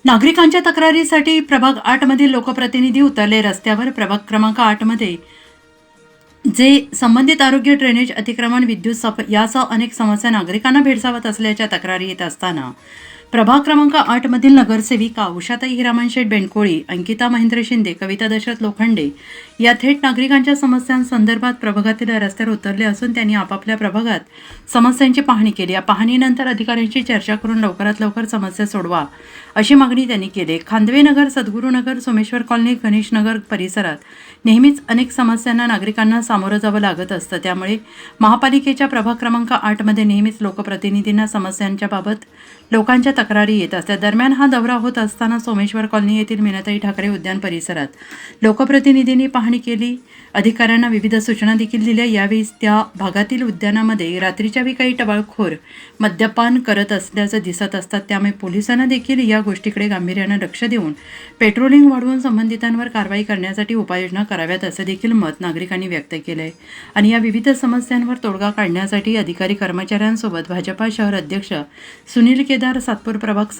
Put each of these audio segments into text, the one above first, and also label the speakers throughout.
Speaker 1: नागरिकांच्या तक्रारीसाठी प्रभाग 8 मधील लोकप्रतिनिधी उतरले रस्त्यावर। प्रभाग क्रमांक 8 मध्ये जे संबंधित आरोग्य, ड्रेनेज, अतिक्रमण, विद्युत यासह अनेक समस्या नागरिकांना भेडसावत असल्याच्या तक्रारी येत असताना प्रभाग क्रमांक 8 मधील नगरसेविका उषाताई हिरामन शेठ बेंडकोळी, अंकिता महेंद्र शिंदे, कविता दशरथ लोखंडे या थेट नागरिकांच्या समस्यांसंदर्भात प्रभागातील रस्त्यावर उतरले असून त्यांनी आपापल्या प्रभागात समस्यांची पाहणी केली। या पाहणीनंतर अधिकाऱ्यांशी चर्चा करून लवकरात लवकर समस्या सोडवा अशी मागणी त्यांनी केली। खांदवेनगर, सद्गुरुनगर, सोमेश्वर कॉलनी, गणेशनगर परिसरात नेहमीच अनेक समस्यांना नागरिकांना सामोरं जावं लागत असतं। त्यामुळे महापालिकेच्या प्रभाग क्रमांक 8 मध्ये नेहमीच लोकप्रतिनिधींना समस्यांच्या बाबत लोकांच्या तक्रारी येत असतात। दरम्यान हा दौरा होत असताना सोमेश्वर कॉलनी येथील मीनाताई ठाकरे उद्यान परिसरात लोकप्रतिनिधींनी पाहणी केली, अधिकाऱ्यांना विविध सूचना देखील दिल्या। यावेळी त्या भागातील उद्यानामध्ये रात्रीच्या वेळी काही टवाळखोर मद्यपान करत असल्याचं दिसत असतात। त्यामुळे पोलिसांना देखील या गोष्टीकडे गांभीर्यानं लक्ष देऊन पेट्रोलिंग वाढवून संबंधितांवर कारवाई करण्यासाठी उपाययोजना कराव्यात असं देखील मत नागरिकांनी व्यक्त केलं आहे। आणि या विविध समस्यांवर तोडगा काढण्यासाठी अधिकारी कर्मचाऱ्यांसोबत भाजपा शहर अध्यक्ष सुनील केदार, सातपूर प्रभाग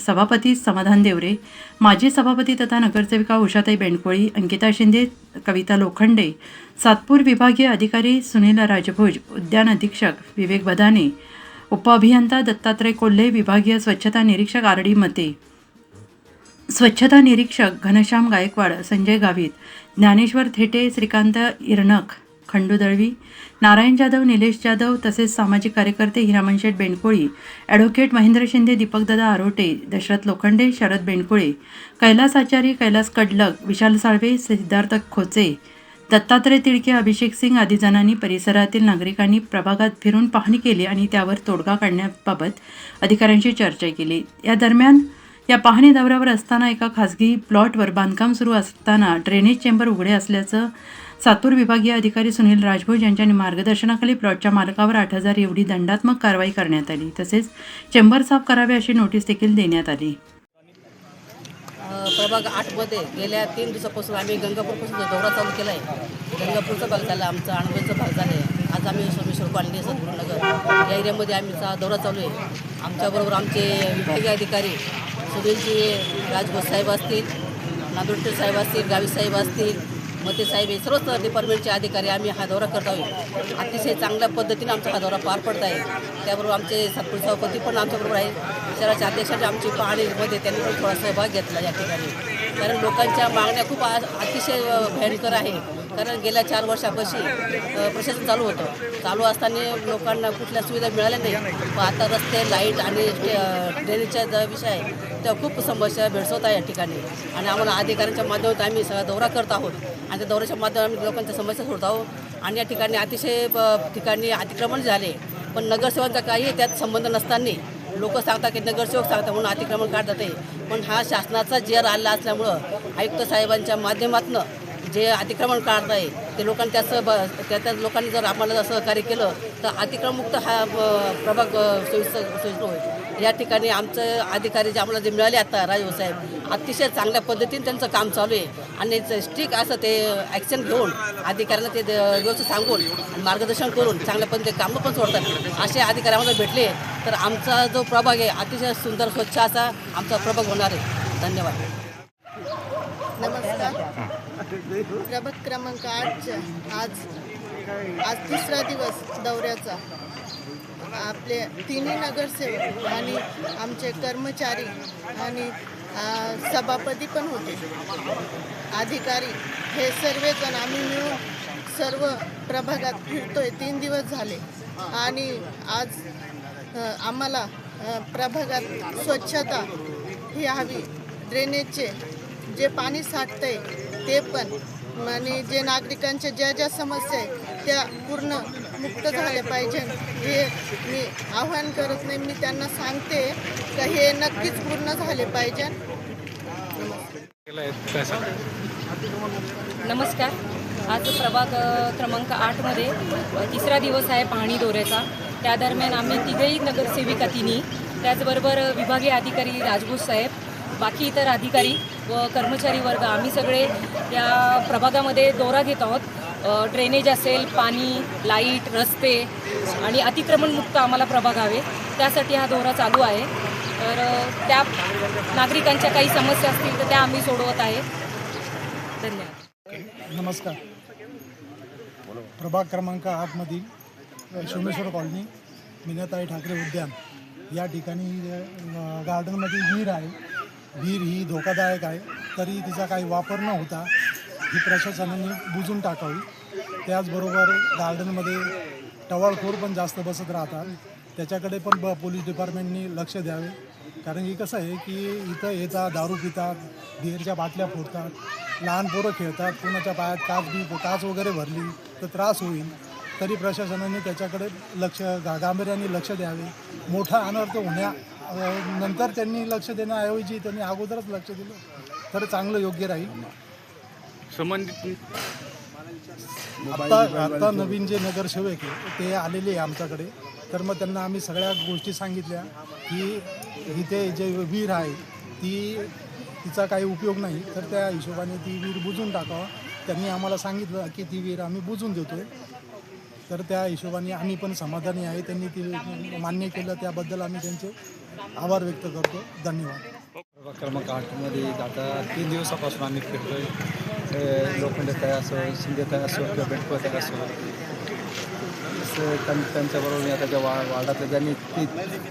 Speaker 1: सभापती समाधान देवरे, माजी सभापती तथा नगरसेविका उषाताई बेंडकोळी, अंकिता शिंदे, कविता लोखंडे, सातपूर विभागीय अधिकारी सुनील राजभोज, उद्यान अधीक्षक विवेक बदाने, उपअभियंता दत्तात्रय कोल्हे, विभागीय स्वच्छता निरीक्षक आरडी मते, स्वच्छता निरीक्षक घनश्याम गायकवाड, संजय गावित, ज्ञानेश्वर थेटे, श्रीकांत इरनक, खंडू दळवी, नारायण जाधव, निलेश जाधव तसेच सामाजिक कार्यकर्ते हिरामन शेठ बेंडकोळी, ॲडव्होकेट महेंद्र शिंदे, दीपकदादा आरोटे, दशरथ लोखंडे, शरद बेंडकोळे, कैलास आचारी, कैलास कडलक, विशाल साळवे, सिद्धार्थ खोचे, दत्तात्रय तिडके, अभिषेक सिंग आदी जणांनी परिसरातील नागरिकांनी प्रभागात फिरून पाहणी केली आणि त्यावर तोडगा काढण्याबाबत अधिकाऱ्यांशी चर्चा केली। या दरम्यान या पाहणी दौऱ्यावर असताना एका खासगी प्लॉटवर बांधकाम सुरू असताना ड्रेनेज चेंबर उघडे असल्याचं सातपूर विभागीय अधिकारी सुनील राजभोज यांच्या मार्गदर्शनाखाली प्लॉटच्या मालकावर 8,000 एवढी दंडात्मक कारवाई करण्यात आली। तसेच चेंबर साफ करावे अशी नोटीस देखील देण्यात आली।
Speaker 2: प्रभाग 8 मध्ये गेल्या 3 दिवसापासून आम्ही गंगापूरपासून दौरा चालू केला आहे। गंगापूरचा भाग झाला, आमचा अणबेचा भाग झाला आहे। आज आम्ही सोमेश्वर कॉलनी, सद्गुरुनगर या एरियामध्ये आमचा दौरा चालू आहे। आमच्याबरोबर आमचे विभागीय अधिकारी सुनीलजी राजभोज साहेब असतील, नांदुरटे साहेब असतील, गावी साहेब असतील, मते साहेब, हे सर्वच डिपार्टमेंटचे अधिकारी आम्ही हा दौरा करत आहोत। अतिशय चांगल्या पद्धतीने आमचा हा दौरा पार पडत आहे। त्याबरोबर आमचे सातपूर सभापती पण आमच्याबरोबर आहेत। शहराच्या अध्यक्षांची आमची पाहणीमध्ये त्यांनी पण थोडा सहभाग घेतला या ठिकाणी, कारण लोकांच्या मागण्या खूप अतिशय भयंकर आहे। कारण गेल्या 4 वर्षापासून प्रशासन चालू असताना लोकांना कुठल्या सुविधा मिळाल्या नाही। पण आता रस्ते, लाईट आणि ड्रेनेजचा जो विषय आहे त्या खूप समस्या भेडसावत आहे या ठिकाणी। आणि आम्हाला अधिकाऱ्यांच्या माध्यमातून आम्ही सगळा दौरा करत आहोत आणि त्या दौऱ्याच्या माध्यमातून आम्ही लोकांच्या समस्या सोडत आहोत। आणि या ठिकाणी अतिशय ठिकाणी अतिक्रमण झाले, पण नगरसेवकांचा काही त्यात संबंध नसताना लोक सांगतात की नगरसेवक सांगतात म्हणून अतिक्रमण काढतात आहे। पण हा शासनाचा जेर आला असल्यामुळं आयुक्त साहेबांच्या माध्यमातून जे अतिक्रमण काढत आहे ते लोकांनी त्या लोकांनी जर आम्हाला सहकार्य केलं तर अतिक्रमणमुक्त हा प्रभाग सोयीस्कर होईल। या ठिकाणी आमचं अधिकारी जे आम्हाला जे मिळाले आता राजभोज साहेब, अतिशय चांगल्या पद्धतीने त्यांचं काम चालू आहे आणि स्ट्रिक्ट असं ते ॲक्शन घेऊन अधिकाऱ्यांना ते व्यवस्थित सांगून आणि मार्गदर्शन करून चांगल्या पद्धतीने कामं पण सोडतात। असे अधिकारी आम्हाला भेटले तर आमचा जो प्रभाग आहे अतिशय सुंदर, स्वच्छ असा आमचा प्रभाग होणार आहे। धन्यवाद।
Speaker 3: नमस्कार। प्रभाग क्रमांक 8च्या आज तिसरा दिवस दौऱ्याचा। आपले तिन्ही नगरसेवक आणि आमचे कर्मचारी आणि सभापती पण होते, अधिकारी, हे सर्वजण आम्ही मिळून सर्व प्रभागात फिरतोय। 3 दिवस झाले आणि आज आम्हाला प्रभागात स्वच्छता ही हवी, ड्रेनेजचे जे पाणी साठतंय ते पण, आणि जे नागरिकांच्या ज्या समस्या आहेत त्या पूर्ण मुक्त झाल्या पाहिजे हे मी आव्हान करत नाही, मी त्यांना सांगते का हे नक्कीच पूर्ण झाले पाहिजे।
Speaker 4: नमस्कार। आज प्रभाग क्रमांक 8 मध्ये तिसरा दिवस आहे पाहणी दौऱ्याचा। त्या दरम्यान आम्ही तिघही नगरसेविका तिन्ही, त्याचबरोबर विभागीय अधिकारी राजभोज साहेब, बाकी इतर अधिकारी व कर्मचारी वर्ग आम्ही सगळे या प्रभागामध्ये दौरा घेत आहोत। ड्रेनेज असेल, पाणी, लाईट, रस्ते आणि अतिक्रमणमुक्त आम्हाला प्रभाग हवे, त्यासाठी हा दौरा चालू आहे। तर त्या नागरिकांच्या काही समस्या असतील तर त्या आम्ही सोडवत आहे. धन्यवाद.
Speaker 5: नमस्कार. प्रभाग क्रमांक 8मधील सोमेश्वर कॉलनी, मीनाताई ठाकरे उद्यान या ठिकाणी गार्डनमध्ये विहीर आहे. विहीर ही धोकादायक आहे, तरी तिचा काही वापर न होता ही प्रशासनाने बुजून टाकावी. त्याचबरोबर गार्डनमध्ये टवाळखोर पण जास्त बसत राहतात, त्याच्याकडे पण पोलीस डिपार्टमेंटनी लक्ष द्यावे. कारण की कसं आहे की इथं येतात, दारू पितात, बिअरच्या बाटल्या फोडतात, लहान पोरं खेळतात, कोणाच्या पायात काच वगैरे भरली तर त्रास होईल. तरी प्रशासनाने त्याच्याकडे गांभीर्याने लक्ष द्यावे. मोठा अनर्थ नंतर त्यांनी लक्ष देण्याऐवजी त्यांनी अगोदरच लक्ष दिलं तर चांगलं योग्य राहील. आता नवीन जे नगरसेवक आहे ते आलेले आहे आमच्याकडे, तर मग त्यांना आम्ही सगळ्या गोष्टी सांगितल्या की इथे जे विहीर आहे तिचा काही उपयोग नाही, तर त्या हिशोबाने ती विहीर बुजून टाकावं. त्यांनी आम्हाला सांगितलं की ती विहीर आम्ही बुजून देतो आहे, तर त्या हिशोबाने आम्ही पण समाधानी आहे. त्यांनी ती मान्य केलं, त्याबद्दल आम्ही त्यांचे आभार व्यक्त करतो. धन्यवाद.
Speaker 6: प्रभाग क्रमांक 8मध्ये आता 3 दिवसापासून आम्ही फिरतो आहे. लोखंडेताई असो, शिंदेताई असो किंवा बेटकोताई असो, त्यांच्याबरोबर मी आता ज्या वार्डातल्या ज्यांनी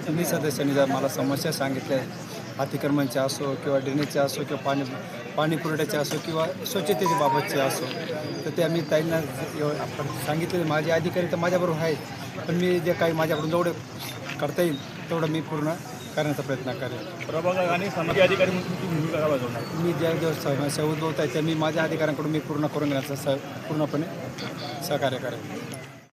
Speaker 6: तिन्ही सदस्यांनी जर मला समस्या सांगितल्या अतिक्रमणच्या असो किंवा ड्रेनेजच्या असो किंवा पाणी पुरवठ्याचे असो किंवा स्वच्छतेच्या बाबतचे असो, तर ते आम्ही ताईंना सांगितले. माझे अधिकारी तर माझ्याबरोबर आहेत, पण मी जे काही माझ्याकडून जेवढं करता येईल तेवढं मी पूर्ण करण्याचा प्रयत्न करेन.
Speaker 7: प्रभाग आणि सामाजिक अधिकारी म्हणून तुमची भूमिका काय वाजवणार?
Speaker 6: मी ज्या समस्या उद्भवत आहे त्या मी माझ्या अधिकाऱ्यांकडून मी पूर्ण करून घेण्याचं पूर्णपणे सहकार्य करेन.